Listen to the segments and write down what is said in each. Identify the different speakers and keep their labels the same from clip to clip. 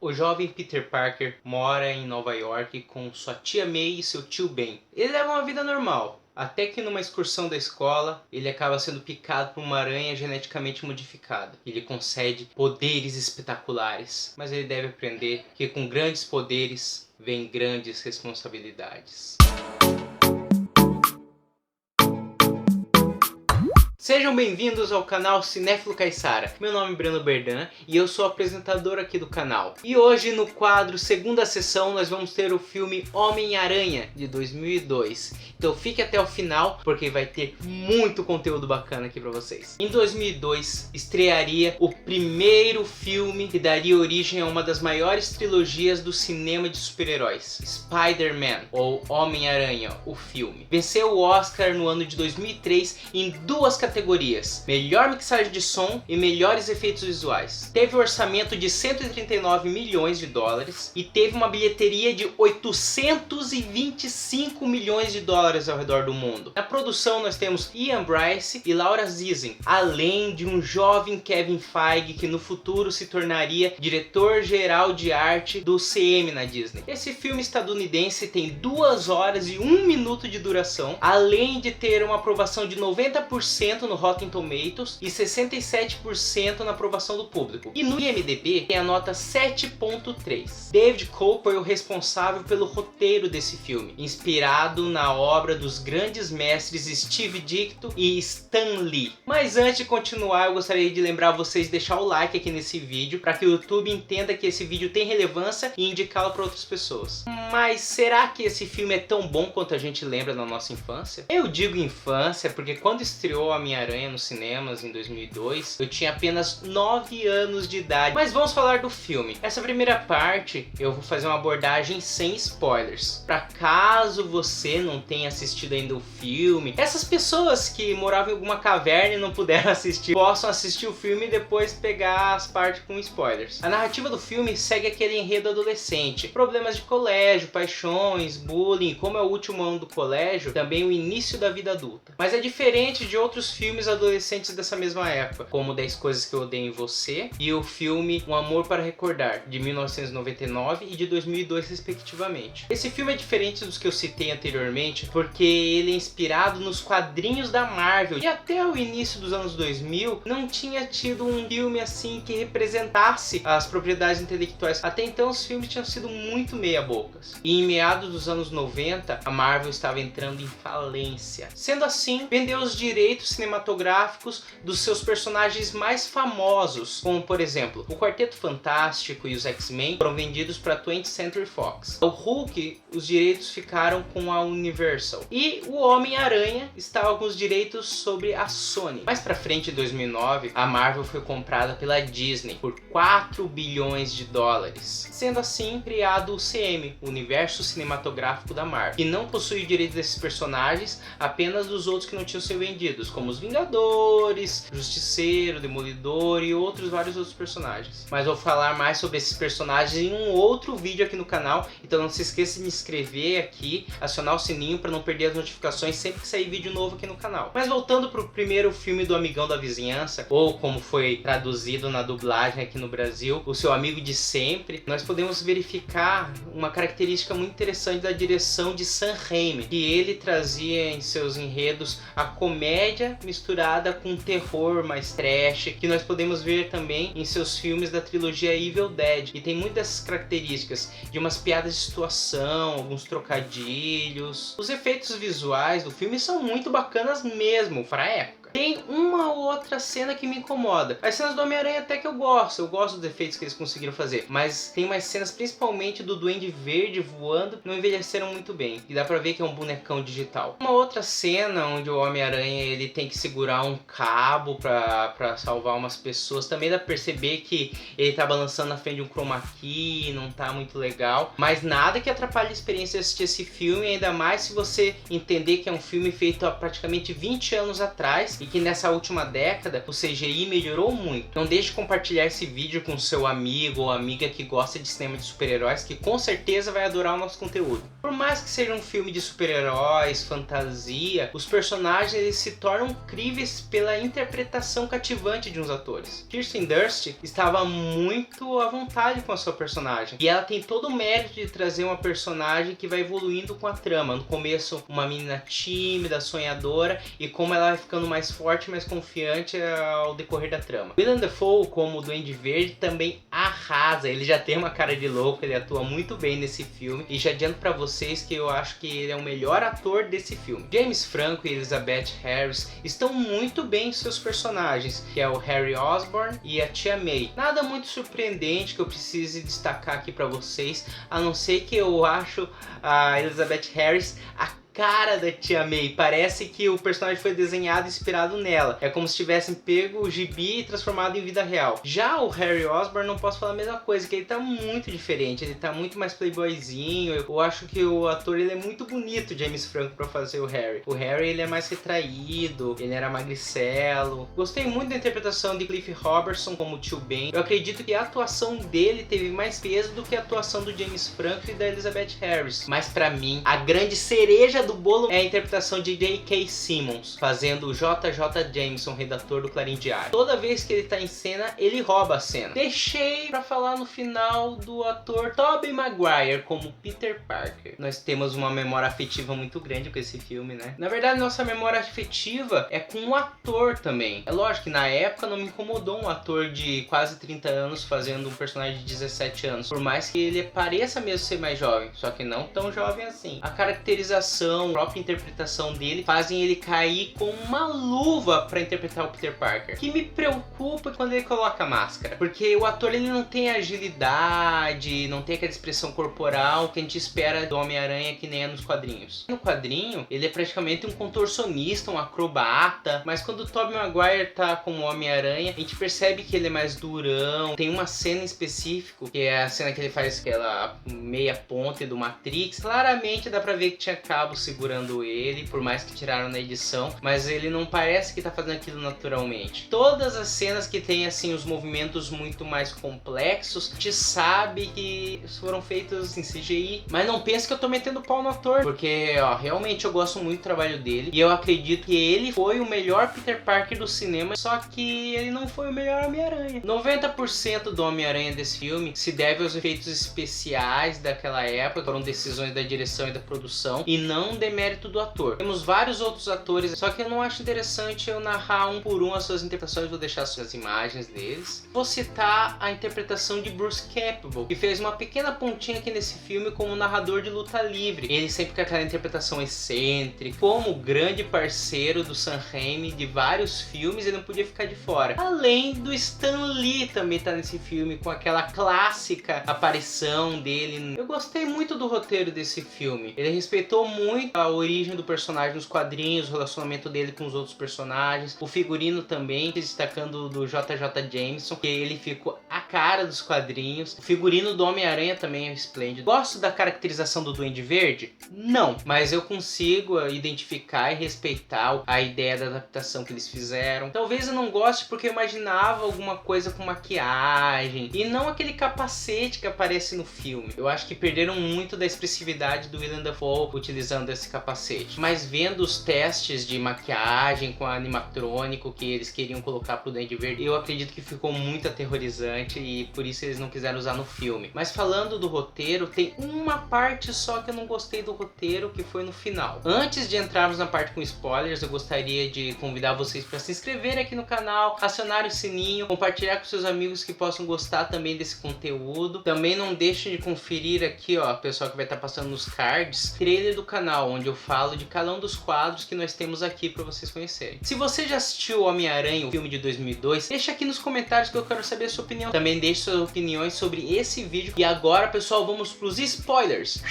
Speaker 1: O jovem Peter Parker mora em Nova York com sua tia May e seu tio Ben. Ele leva uma vida normal, até que numa excursão da escola, ele acaba sendo picado por uma aranha geneticamente modificada. Ele concede poderes espetaculares, mas ele deve aprender que com grandes poderes vem grandes responsabilidades. Sejam bem-vindos ao canal Cinéfilo Caissara. Meu nome é Breno Berdan e eu sou apresentador aqui do canal. E hoje no quadro Segunda Sessão nós vamos ter o filme Homem-Aranha de 2002. Então fique até o final porque vai ter muito conteúdo bacana aqui pra vocês. Em 2002 estrearia o primeiro filme que daria origem a uma das maiores trilogias do cinema de super-heróis, Spider-Man ou Homem-Aranha, o filme. Venceu o Oscar no ano de 2003 em duas categorias: melhor mixagem de som e melhores efeitos visuais. Teve um orçamento de 139 milhões de dólares e teve uma bilheteria de 825 milhões de dólares ao redor do mundo. Na produção nós temos Ian Bryce e Laura Zizin, além de um jovem Kevin Feige que no futuro se tornaria diretor-geral de arte do CM na Disney. Esse filme estadunidense tem 2 horas e 1 minuto de duração, além de ter uma aprovação de 90% no Rotten Tomatoes e 67% na aprovação do público. E no IMDb tem a nota 7.3. David Koepp foi o responsável pelo roteiro desse filme, inspirado na obra dos grandes mestres Steve Ditko e Stan Lee. Mas antes de continuar, eu gostaria de lembrar vocês de deixar o like aqui nesse vídeo para que o YouTube entenda que esse vídeo tem relevância e indicá-lo para outras pessoas. Mas será que esse filme é tão bom quanto a gente lembra da nossa infância? Eu digo infância porque quando estreou a Homem-Aranha nos cinemas em 2002, eu tinha apenas 9 anos de idade. Mas vamos falar do filme. Essa primeira parte eu vou fazer uma abordagem sem spoilers, para caso você não tenha assistido ainda o filme, essas pessoas que moravam em alguma caverna e não puderam assistir, possam assistir o filme e depois pegar as partes com spoilers. A narrativa do filme segue aquele enredo adolescente, problemas de colégio, paixões, bullying. Como é o último ano do colégio, também o início da vida adulta. Mas é diferente de outros filmes adolescentes dessa mesma época, como 10 Coisas que Eu Odeio em Você e o filme Um Amor para Recordar, de 1999 e de 2002 respectivamente. Esse filme é diferente dos que eu citei anteriormente porque ele é inspirado nos quadrinhos da Marvel e até o início dos anos 2000 não tinha tido um filme assim que representasse as propriedades intelectuais. Até então os filmes tinham sido muito meia-bocas. E em meados dos anos 90 a Marvel estava entrando em falência. Sendo assim, vendeu os direitos cinematográficos dos seus personagens mais famosos, como por exemplo o Quarteto Fantástico e os X-Men foram vendidos para a 20th Century Fox. O Hulk, os direitos ficaram com a Universal e o Homem-Aranha estava com os direitos sobre a Sony. Mais pra frente, em 2009, a Marvel foi comprada pela Disney por 4 bilhões de dólares. Sendo assim, criado o CM, o Universo Cinematográfico da Marvel, que não possui o direito desses personagens, apenas dos outros que não tinham sido vendidos, como os Vingadores, Justiceiro, Demolidor e vários outros personagens. Mas vou falar mais sobre esses personagens em um outro vídeo aqui no canal, então não se esqueça de me inscrever aqui, acionar o sininho para não perder as notificações sempre que sair vídeo novo aqui no canal. Mas voltando para o primeiro filme do Amigão da Vizinhança, ou como foi traduzido na dublagem aqui no Brasil, O Seu Amigo de Sempre, nós podemos verificar uma característica muito interessante da direção de Sam Raimi, que ele trazia em seus enredos a comédia misturada com terror mais trash, que nós podemos ver também em seus filmes da trilogia Evil Dead. E tem muitas dessas características de umas piadas de situação, alguns trocadilhos. Os efeitos visuais do filme são muito bacanas mesmo para a época. Tem uma ou outra cena que me incomoda. As cenas do Homem-Aranha até que eu gosto dos efeitos que eles conseguiram fazer. Mas tem umas cenas, principalmente do Duende Verde voando, que não envelheceram muito bem. E dá pra ver que é um bonecão digital. Uma outra cena onde o Homem-Aranha ele tem que segurar um cabo pra salvar umas pessoas. Também dá pra perceber que ele tá balançando na frente de um chroma key, não tá muito legal. Mas nada que atrapalhe a experiência de assistir esse filme, ainda mais se você entender que é um filme feito há praticamente 20 anos atrás e que nessa última década o CGI melhorou muito. Não deixe de compartilhar esse vídeo com seu amigo ou amiga que gosta de cinema de super-heróis, que com certeza vai adorar o nosso conteúdo. Por mais que seja um filme de super-heróis, fantasia, os personagens eles se tornam críveis pela interpretação cativante de uns atores. Kirsten Dunst estava muito à vontade com a sua personagem, e ela tem todo o mérito de trazer uma personagem que vai evoluindo com a trama. No começo, uma menina tímida, sonhadora, e como ela vai ficando mais forte, mais confiante ao decorrer da trama. Willem Dafoe, como o Duende Verde, também arrasa. Ele já tem uma cara de louco, ele atua muito bem nesse filme, e já adianto pra vocês que eu acho que ele é o melhor ator desse filme. James Franco e Elizabeth Harris estão muito bem em seus personagens, que é o Harry Osborn e a Tia May. Nada muito surpreendente que eu precise destacar aqui pra vocês, a não ser que eu acho a Elizabeth Harris a cara da Tia May. Parece que o personagem foi desenhado inspirado nela. É como se tivessem pego o gibi e transformado em vida real. Já o Harry Osborn, não posso falar a mesma coisa, que ele tá muito diferente. Ele tá muito mais playboyzinho. Eu acho que o ator ele é muito bonito, James Franco, pra fazer o Harry. O Harry ele é mais retraído, ele era magricelo. Gostei muito da interpretação de Cliff Robertson como Tio Ben. Eu acredito que a atuação dele teve mais peso do que a atuação do James Franco e da Elizabeth Harris. Mas pra mim, a grande cereja do bolo é a interpretação de J.K. Simmons, fazendo o J.J. Jameson, redator do Clarim Diário. Toda vez que ele tá em cena, ele rouba a cena. Deixei pra falar no final do ator Tobey Maguire como Peter Parker. Nós temos uma memória afetiva muito grande com esse filme, né? Na verdade, nossa memória afetiva é com o ator também. É lógico que na época não me incomodou um ator de quase 30 anos fazendo um personagem de 17 anos. Por mais que ele pareça mesmo ser mais jovem, só que não tão jovem assim. A caracterização, a própria interpretação dele fazem ele cair com uma luva para interpretar o Peter Parker. Que me preocupa quando ele coloca a máscara, porque o ator ele não tem agilidade, não tem aquela expressão corporal que a gente espera do Homem-Aranha, que nem é nos quadrinhos. No quadrinho, ele é praticamente um contorcionista, um acrobata, mas quando o Tobey Maguire tá como Homem-Aranha, a gente percebe que ele é mais durão. Tem uma cena em específico, que é a cena que ele faz aquela meia ponte do Matrix. Claramente dá pra ver que tinha cabo segurando ele, por mais que tiraram na edição, mas ele não parece que tá fazendo aquilo naturalmente. Todas as cenas que tem assim os movimentos muito mais complexos, a gente sabe que foram feitos em CGI, mas não pense que eu tô metendo pau no ator, porque ó, realmente eu gosto muito do trabalho dele, e eu acredito que ele foi o melhor Peter Parker do cinema, só que ele não foi o melhor Homem-Aranha. 90% do Homem-Aranha desse filme se deve aos efeitos especiais daquela época, foram decisões da direção e da produção, e não demérito do ator. Temos vários outros atores, só que eu não acho interessante eu narrar um por um as suas interpretações, vou deixar as imagens deles. Vou citar a interpretação de Bruce Campbell, que fez uma pequena pontinha aqui nesse filme como narrador de luta livre. Ele sempre com aquela interpretação excêntrica, como grande parceiro do Sam Raimi de vários filmes, ele não podia ficar de fora. Além do Stan Lee também tá nesse filme, com aquela clássica aparição dele. Eu gostei muito do roteiro desse filme. Ele respeitou muito a origem do personagem nos quadrinhos, o relacionamento dele com os outros personagens, o figurino também, destacando do J.J. Jameson, que ele ficou a cara dos quadrinhos. O figurino do Homem-Aranha também é esplêndido. Gosto da caracterização do Duende Verde? Não, mas eu consigo identificar e respeitar a ideia da adaptação que eles fizeram. Talvez eu não goste porque eu imaginava alguma coisa com maquiagem e não aquele capacete que aparece no filme. Eu acho que perderam muito da expressividade do Willem Dafoe utilizando esse capacete. Mas vendo os testes de maquiagem com animatrônico que eles queriam colocar pro Duende Verde, eu acredito que ficou muito aterrorizante e por isso eles não quiseram usar no filme. Mas falando do roteiro, tem uma parte só que eu não gostei do roteiro, que foi no final. Antes de entrarmos na parte com spoilers, eu gostaria de convidar vocês para se inscreverem aqui no canal, acionar o sininho, compartilhar com seus amigos que possam gostar também desse conteúdo. Também não deixem de conferir aqui, ó, pessoal, que vai estar passando nos cards, trailer do canal, onde eu falo de cada um dos quadros que nós temos aqui para vocês conhecerem. Se você já assistiu Homem-Aranha, o filme de 2002, deixa aqui nos comentários que eu quero saber a sua opinião. Também deixe suas opiniões sobre esse vídeo. E agora, pessoal, vamos para os spoilers.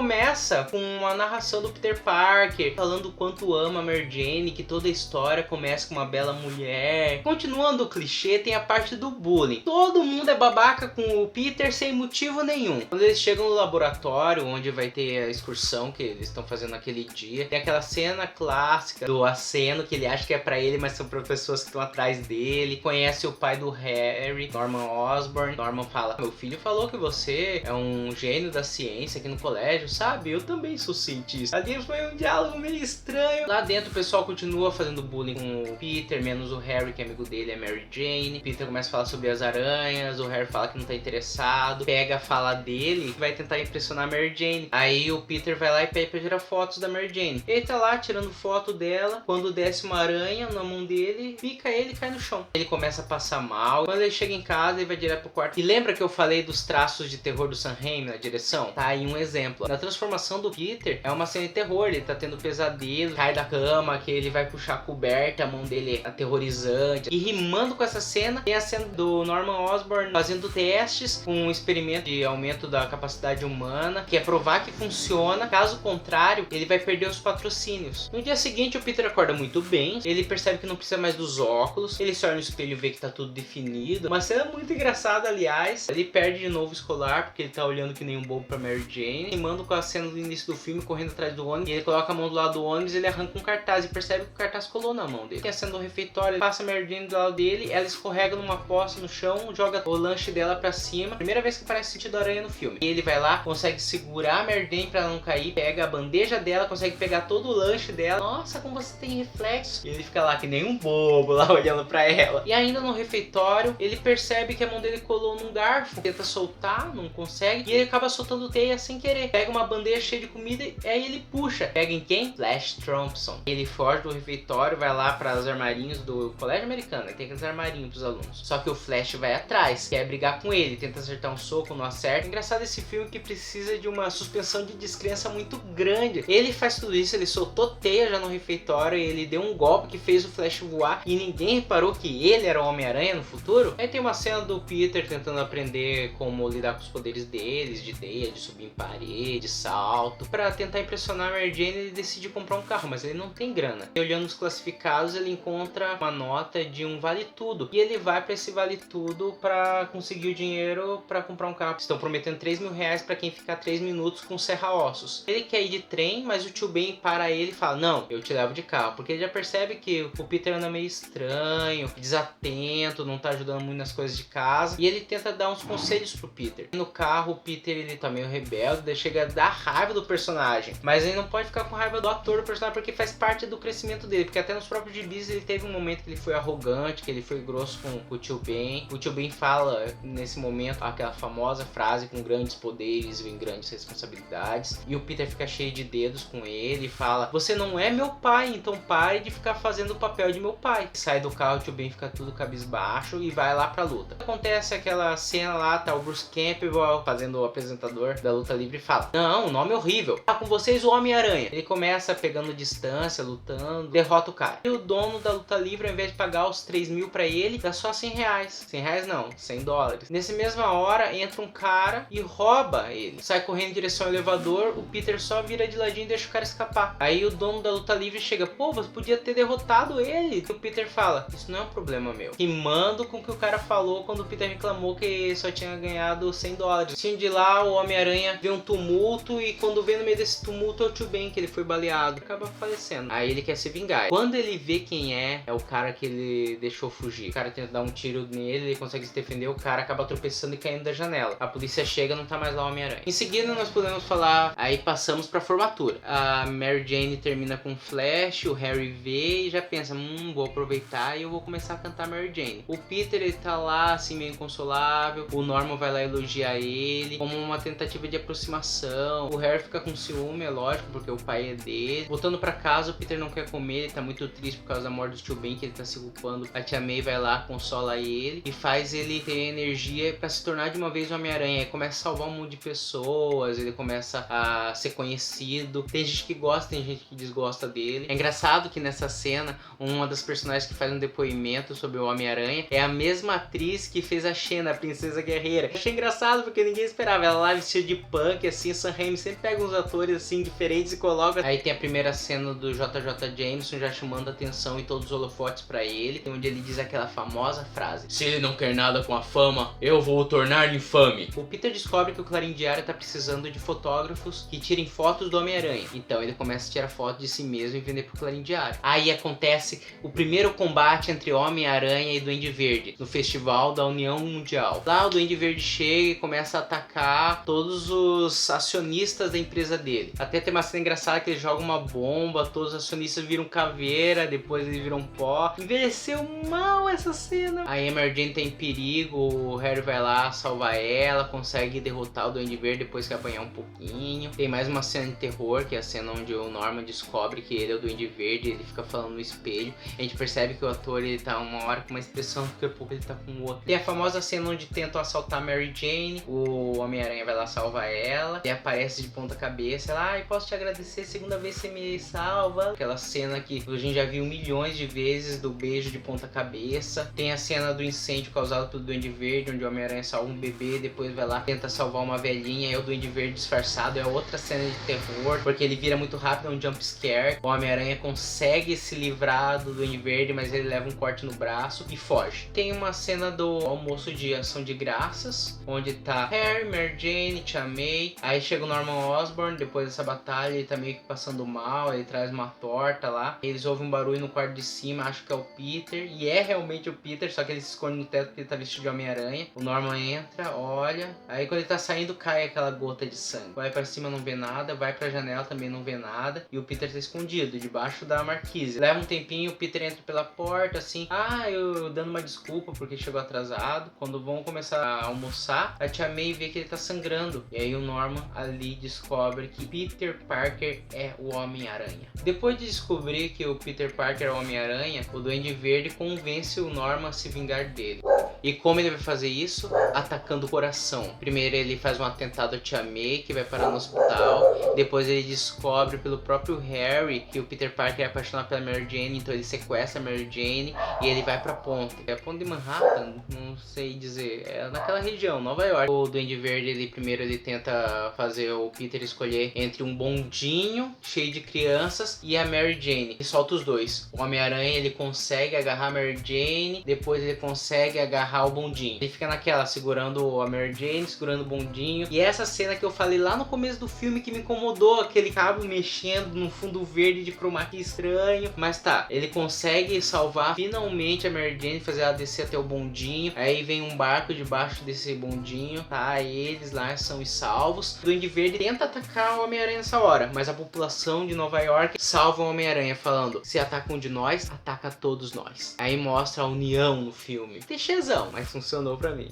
Speaker 1: começa com uma narração do Peter Parker, falando o quanto ama a Mary Jane, que toda a história começa com uma bela mulher. Continuando o clichê, tem a parte do bullying. Todo mundo é babaca com o Peter sem motivo nenhum. Quando eles chegam no laboratório, onde vai ter a excursão que eles estão fazendo naquele dia, tem aquela cena clássica do aceno, que ele acha que é pra ele, mas são pra pessoas que estão atrás dele. Conhece o pai do Harry, Norman Osborn. Norman fala: meu filho falou que você é um gênio da ciência aqui no colégio, sabe? Eu também sou cientista. Ali foi um diálogo meio estranho. Lá dentro o pessoal continua fazendo bullying com o Peter, menos o Harry, que é amigo dele, é Mary Jane. Peter começa a falar sobre as aranhas, o Harry fala que não tá interessado, pega a fala dele e vai tentar impressionar a Mary Jane. Aí o Peter vai lá e pede pra tirar fotos da Mary Jane. Ele tá lá tirando foto dela, quando desce uma aranha na mão dele, pica ele e cai no chão. Ele começa a passar mal. Quando ele chega em casa, ele vai direto pro quarto. E lembra que eu falei dos traços de terror do Sam Raimi na direção? Tá aí um exemplo. Na transformação do Peter, é uma cena de terror. Ele tá tendo pesadelo, cai da cama, que ele vai puxar a coberta, a mão dele é aterrorizante. E rimando com essa cena, tem a cena do Norman Osborn fazendo testes com um experimento de aumento da capacidade humana, que é provar que funciona. Caso contrário, ele vai perder os patrocínios. No dia seguinte, o Peter acorda muito bem. Ele percebe que não precisa mais dos óculos. Ele se olha no espelho e vê que tá tudo definido. Uma cena muito engraçada, aliás. Ele perde de novo o escolar, porque ele tá olhando que nem um bobo pra Mary Jane. Rimando com a cena do início do filme, correndo atrás do ônibus. E ele coloca a mão do lado do ônibus, ele arranca um cartaz e percebe que o cartaz colou na mão dele. Tem a cena do refeitório, ele passa a Mary Jane do lado dele, ela escorrega numa poça no chão, joga o lanche dela pra cima. Primeira vez que aparece sentido aranha no filme. E ele vai lá, consegue segurar a Mary Jane pra ela não cair, pega a bandeja dela, consegue pegar todo o lanche dela. Nossa, como você tem reflexo. E ele fica lá que nem um bobo lá olhando pra ela. E ainda no refeitório, ele percebe que a mão dele colou num garfo, tenta soltar, não consegue, e ele acaba soltando teia sem querer. Pega uma bandeja cheia de comida e aí ele puxa. Pega em quem? Flash Thompson. Ele foge do refeitório, vai lá para os armarinhos do colégio americano, tem aqueles armarinhos pros alunos. Só que o Flash vai atrás, quer brigar com ele, tenta acertar um soco, não acerta. Engraçado esse filme que precisa de uma suspensão de descrença muito grande. Ele faz tudo isso, ele soltou teia já no refeitório, ele deu um golpe que fez o Flash voar e ninguém reparou que ele era o Homem-Aranha no futuro. Aí tem uma cena do Peter tentando aprender como lidar com os poderes deles, de teia, de subir em parede, salto. Pra tentar impressionar a Mary Jane, ele decide comprar um carro, mas ele não tem grana. E olhando os classificados, ele encontra uma nota de um vale-tudo. E ele vai pra esse vale-tudo pra conseguir o dinheiro pra comprar um carro. Estão prometendo 3 mil reais pra quem ficar 3 minutos com serra-ossos. Ele quer ir de trem, mas o tio Ben para ele e fala: não, eu te levo de carro. Porque ele já percebe que o Peter anda meio estranho, desatento, não tá ajudando muito nas coisas de casa. E ele tenta dar uns conselhos pro Peter. No carro, o Peter ele tá meio rebelde, daí chega a dar raiva do personagem. Mas ele não pode ficar com raiva do ator do personagem, porque faz parte do crescimento dele. Porque até nos próprios gibis ele teve um momento que ele foi arrogante, que ele foi grosso com o tio Ben. O tio Ben fala nesse momento aquela famosa frase: com grandes poderes vem grandes responsabilidades. E o Peter fica cheio de dedos com ele e fala: você não é meu pai, então pare de ficar fazendo o papel de meu pai. Sai do carro, o tio Ben fica tudo cabisbaixo e vai lá pra luta. Acontece aquela cena lá, tá o Bruce Campbell fazendo o apresentador da luta livre e fala: não, o nome é horrível. Tá com vocês o Homem-Aranha. Ele começa pegando distância, lutando, derrota o cara. E o dono da luta livre, ao invés de pagar os 3 mil pra ele, dá só 100 reais. 100 reais não, 100 dólares. Nessa mesma hora, entra um cara e rouba ele. Sai correndo em direção ao elevador, o Peter só vira de ladinho e deixa o cara escapar. Aí o dono da luta livre chega: pô, você podia ter derrotado ele. E o Peter fala: isso não é um problema meu. Rimando com o que o cara falou quando o Peter reclamou que só tinha ganhado 100 dólares. Assim, de lá, o Homem-Aranha vê um tumulto e quando vê no meio desse tumulto é o tio Ben, que ele foi baleado. Acaba falecendo. Aí ele quer se vingar. Quando ele vê quem é o cara que ele deixou fugir. O cara tenta dar um tiro nele, ele consegue se defender, o cara acaba tropeçando e caindo da janela. A polícia chega, não tá mais lá o Homem-Aranha. Em seguida, nós podemos falar, aí passamos pra formatura. A Mary Jane termina com o Flash, o Harry vê e já pensa: vou aproveitar e eu vou começar a cantar Mary Jane. O Peter, ele tá lá, assim, meio inconsolável. O Norman vai lá elogiar ele como uma tentativa de aproximação. O Harry fica com ciúme, é lógico, porque o pai é dele. Voltando pra casa, o Peter não quer comer, ele tá muito triste por causa da morte do tio Ben, que ele tá se culpando. A tia May vai lá, consola ele e faz ele ter energia pra se tornar de uma vez o Homem-Aranha. Ele começa a salvar um monte de pessoas, ele começa a ser conhecido. Tem gente que gosta, tem gente que desgosta dele. É engraçado que nessa cena, uma das personagens que faz um depoimento sobre o Homem-Aranha é a mesma atriz que fez a Xena, a princesa guerreira. Achei engraçado porque ninguém esperava. Ela lá vestida de punk, assim, Sam Raimi sempre pega uns atores assim diferentes e coloca. Aí tem a primeira cena do JJ Jameson já chamando a atenção e todos os holofotes pra ele, onde ele diz aquela famosa frase: se ele não quer nada com a fama, eu vou o tornar infame. O Peter descobre que o Clarim Diário tá precisando de fotógrafos que tirem fotos do Homem-Aranha, então ele começa a tirar fotos de si mesmo e vender pro Clarim Diário. Aí acontece o primeiro combate entre Homem-Aranha e Duende Verde no festival da União Mundial. Lá o Duende Verde chega e começa a atacar todos os acionistas da empresa dele. Até tem uma cena engraçada que ele joga uma bomba, todos os acionistas viram caveira, depois eles viram pó. Envelheceu mal essa cena. Aí a Mary Jane tá em perigo, o Harry vai lá salvar ela, consegue derrotar o Duende Verde depois que apanhar um pouquinho. Tem mais uma cena de terror, que é a cena onde o Norman descobre que ele é o Duende Verde, ele fica falando no espelho. A gente percebe que o ator ele tá uma hora com uma expressão, daqui a pouco ele tá com outra. Tem a famosa cena onde tentam assaltar a Mary Jane, o Homem-Aranha vai lá salvar ela, e aparece de ponta cabeça, ela, ai, posso te agradecer, segunda vez que você me salva. Aquela cena que a gente já viu milhões de vezes do beijo de ponta cabeça. Tem a cena do incêndio causado pelo Duende Verde, onde o Homem-Aranha salva um bebê, depois vai lá, tenta salvar uma velhinha, e o Duende Verde disfarçado, é outra cena de terror, porque ele vira muito rápido, é um jump scare. O Homem-Aranha consegue se livrar do Duende Verde, mas ele leva um corte no braço e foge. Tem uma cena do almoço de ação de graças, onde tá Harry, Mary Jane, Tia May, aí chega o Norman Osborn, depois dessa batalha ele tá meio que passando mal, ele traz uma torta lá, eles ouvem um barulho no quarto de cima, acham que é o Peter, e é realmente o Peter, só que ele se esconde no teto porque ele tá vestido de Homem-Aranha. O Norman entra, olha, aí quando ele tá saindo cai aquela gota de sangue, vai pra cima, não vê nada, vai pra janela, também não vê nada, e o Peter tá escondido debaixo da marquise. Leva um tempinho, o Peter entra pela porta assim, eu dando uma desculpa porque chegou atrasado. Quando vão começar a almoçar, a Tia May vê que ele tá sangrando, e aí o Norman ali descobre que Peter Parker é o Homem-Aranha. Depois de descobrir que o Peter Parker é o Homem-Aranha, o Duende Verde convence o Norman a se vingar dele. E como ele vai fazer isso? Atacando o coração. Primeiro ele faz um atentado a Tia May, que vai parar no hospital. Depois ele descobre pelo próprio Harry que o Peter Parker é apaixonado pela Mary Jane, então ele sequestra a Mary Jane e ele vai pra ponte. É a ponte de Manhattan? Não sei dizer. É naquela região, Nova York. O Duende Verde, primeiro ele tenta fazer o Peter escolher entre um bondinho cheio de crianças e a Mary Jane. Ele solta os dois. O Homem-Aranha ele consegue agarrar a Mary Jane, depois ele consegue agarrar o bondinho. Ele fica naquela, segurando a Mary Jane, segurando o bondinho. E essa cena que eu falei lá no começo do filme que me incomodou, aquele cabo mexendo no fundo verde de chroma key estranho. Mas tá, ele consegue salvar finalmente a Mary Jane, fazer ela descer até o bondinho. Aí vem um barco debaixo desse bondinho, tá? Eles lá são os salvos. O Duende Verde tenta atacar o Homem-Aranha nessa hora, mas a população de Nova York salva o Homem-Aranha falando: se ataca um de nós, ataca todos nós. Aí mostra a união no filme. Techezão, mas funcionou pra mim.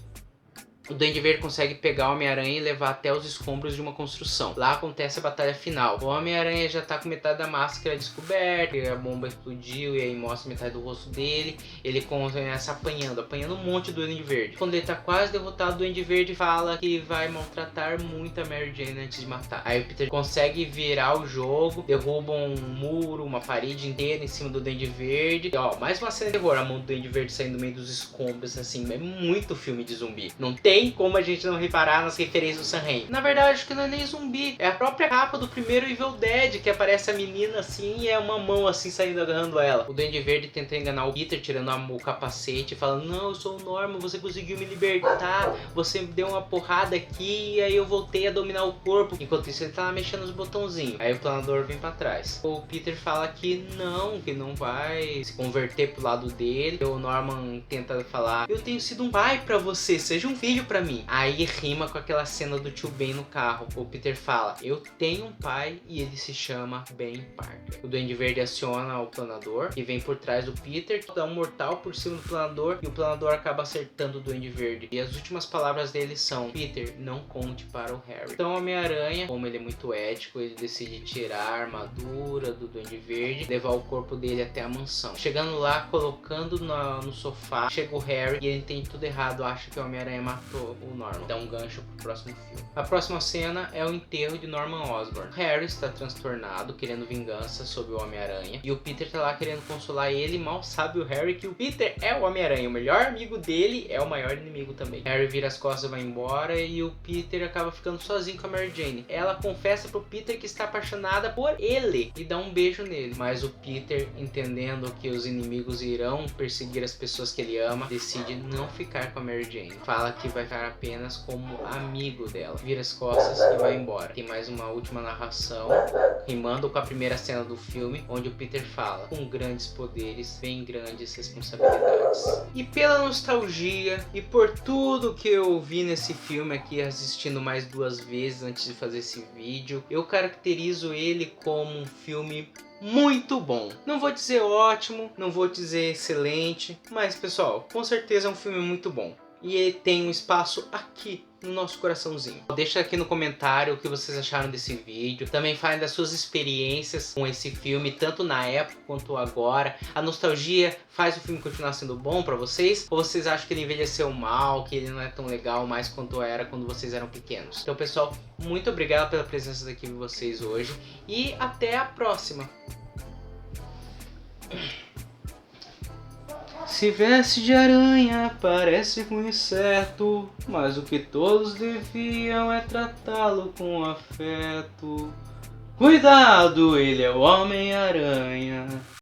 Speaker 1: O Duende Verde consegue pegar o Homem-Aranha e levar até os escombros de uma construção. Lá acontece a batalha final. O Homem-Aranha já tá com metade da máscara descoberta, a bomba explodiu e aí mostra metade do rosto dele. Ele começa apanhando um monte do Duende Verde. Quando ele tá quase derrotado, o Duende Verde fala que vai maltratar muito a Mary Jane antes de matar. Aí o Peter consegue virar o jogo, derruba um muro, uma parede inteira em cima do Duende Verde. E, ó, mais uma cena de terror, a mão do Duende Verde saindo do meio dos escombros, assim, é muito filme de zumbi. Não tem como a gente não reparar nas referências do Sam Raimi. Na verdade, acho que não é nem zumbi, é a própria capa do primeiro Evil Dead, que aparece a menina assim e é uma mão assim saindo agarrando ela. O Duende Verde tenta enganar o Peter, tirando o capacete, falando: não, eu sou o Norman, você conseguiu me libertar, você me deu uma porrada aqui e aí eu voltei a dominar o corpo. Enquanto isso ele tá mexendo os botãozinhos. Aí o planador vem pra trás. O Peter fala que não vai se converter pro lado dele. O Norman tenta falar: eu tenho sido um pai pra você, seja um filho pra mim. Aí rima com aquela cena do tio Ben no carro. O Peter fala: eu tenho um pai e ele se chama Ben Parker. O Duende Verde aciona o planador e vem por trás do Peter, dá um mortal por cima do planador e o planador acaba acertando o Duende Verde. E as últimas palavras dele são: Peter, não conte para o Harry. Então o Homem-Aranha, como ele é muito ético, ele decide tirar a armadura do Duende Verde, levar o corpo dele até a mansão. Chegando lá, colocando no sofá, chega o Harry e ele entende tudo errado, acha que o Homem-Aranha matou o Norman. Dá um gancho pro próximo filme. A próxima cena é o enterro de Norman Osborn. Harry está transtornado, querendo vingança sobre o Homem-Aranha. E o Peter tá lá querendo consolar ele. Mal sabe o Harry que o Peter é o Homem-Aranha. O melhor amigo dele é o maior inimigo também. Harry vira as costas e vai embora. E o Peter acaba ficando sozinho com a Mary Jane. Ela confessa pro Peter que está apaixonada por ele e dá um beijo nele. Mas o Peter, entendendo que os inimigos irão perseguir as pessoas que ele ama, decide não ficar com a Mary Jane. Fala que vai ficar apenas como amigo dela. Vira as costas e vai embora. Tem mais uma última narração, rimando com a primeira cena do filme, onde o Peter fala: com grandes poderes vem grandes responsabilidades. E pela nostalgia e por tudo que eu vi nesse filme aqui, assistindo mais 2 vezes antes de fazer esse vídeo, eu caracterizo ele como um filme muito bom. Não vou dizer ótimo, não vou dizer excelente, mas pessoal, com certeza é um filme muito bom. E ele tem um espaço aqui no nosso coraçãozinho. Deixa aqui no comentário o que vocês acharam desse vídeo. Também falem das suas experiências com esse filme, tanto na época quanto agora. A nostalgia faz o filme continuar sendo bom pra vocês? Ou vocês acham que ele envelheceu mal, que ele não é tão legal mais quanto era quando vocês eram pequenos? Então pessoal, muito obrigado pela presença daqui de vocês hoje. E até a próxima! Se veste de aranha, parece com inseto, mas o que todos deviam é tratá-lo com afeto. Cuidado, ele é o Homem-Aranha.